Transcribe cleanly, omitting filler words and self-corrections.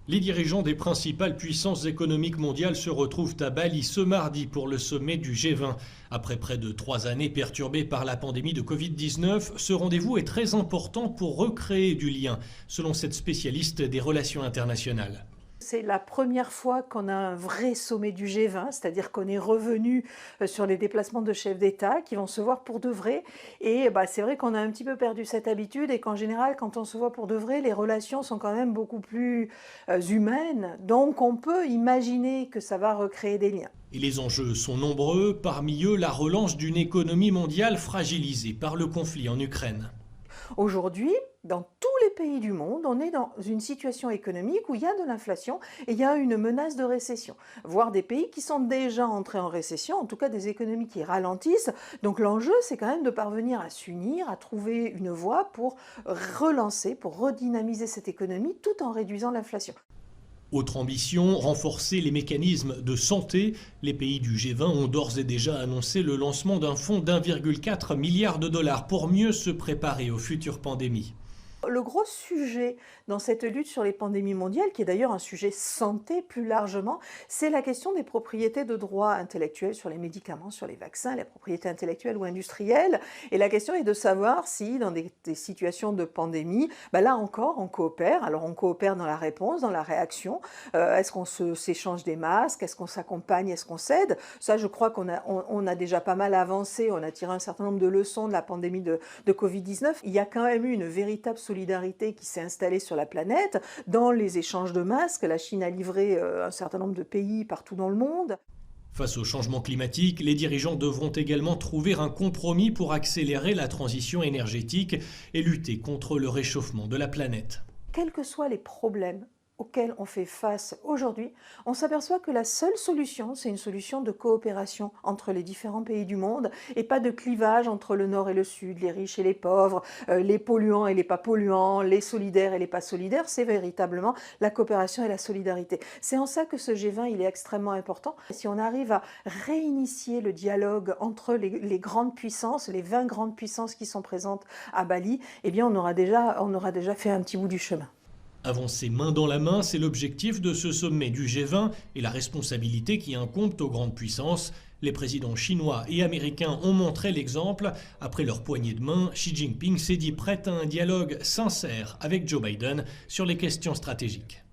Les dirigeants des principales puissances économiques mondiales se retrouvent à Bali ce mardi pour le sommet du G20. Après près de 3 années perturbées par la pandémie de Covid-19, ce rendez-vous est très important pour recréer du lien, selon cette spécialiste des relations internationales. C'est la première fois qu'on a un vrai sommet du G20, c'est-à-dire qu'on est revenu sur les déplacements de chefs d'État qui vont se voir pour de vrai. Et c'est vrai qu'on a un petit peu perdu cette habitude et qu'en général, quand on se voit pour de vrai, les relations sont quand même beaucoup plus humaines. Donc on peut imaginer que ça va recréer des liens. Et les enjeux sont nombreux, parmi eux la relance d'une économie mondiale fragilisée par le conflit en Ukraine. Aujourd'hui, dans tous les pays du monde, on est dans une situation économique où il y a de l'inflation et il y a une menace de récession, voire des pays qui sont déjà entrés en récession, en tout cas des économies qui ralentissent. Donc l'enjeu, c'est quand même de parvenir à s'unir, à trouver une voie pour relancer, pour redynamiser cette économie tout en réduisant l'inflation. Autre ambition, renforcer les mécanismes de santé. Les pays du G20 ont d'ores et déjà annoncé le lancement d'un fonds d'1,4 milliard de dollars pour mieux se préparer aux futures pandémies. Le gros sujet dans cette lutte sur les pandémies mondiales, qui est d'ailleurs un sujet santé plus largement, c'est la question des propriétés de droits intellectuels sur les médicaments, sur les vaccins, les propriétés intellectuelles ou industrielles. Et la question est de savoir si, dans des situations de pandémie, là encore, on coopère. Alors on coopère dans la réponse, dans la réaction. Est-ce qu'on s'échange des masques? Est-ce qu'on s'accompagne? Est-ce qu'on s'aide? Ça, je crois qu'on a déjà pas mal avancé. On a tiré un certain nombre de leçons de la pandémie de Covid-19. Il y a quand même eu une véritable solidarité qui s'est installée sur la planète. Dans les échanges de masques, la Chine a livré un certain nombre de pays partout dans le monde. Face au changement climatique, les dirigeants devront également trouver un compromis pour accélérer la transition énergétique et lutter contre le réchauffement de la planète. Quels que soient les problèmes auxquels on fait face aujourd'hui, on s'aperçoit que la seule solution, c'est une solution de coopération entre les différents pays du monde et pas de clivage entre le nord et le sud, les riches et les pauvres, les polluants et les pas polluants, les solidaires et les pas solidaires. C'est véritablement la coopération et la solidarité. C'est en ça que ce G20 il est extrêmement important. Si on arrive à réinitier le dialogue entre les grandes puissances, les 20 grandes puissances qui sont présentes à Bali, eh bien on aura déjà fait un petit bout du chemin. Avancer main dans la main, c'est l'objectif de ce sommet du G20 et la responsabilité qui incombe aux grandes puissances. Les présidents chinois et américains ont montré l'exemple. Après leur poignée de main, Xi Jinping s'est dit prêt à un dialogue sincère avec Joe Biden sur les questions stratégiques.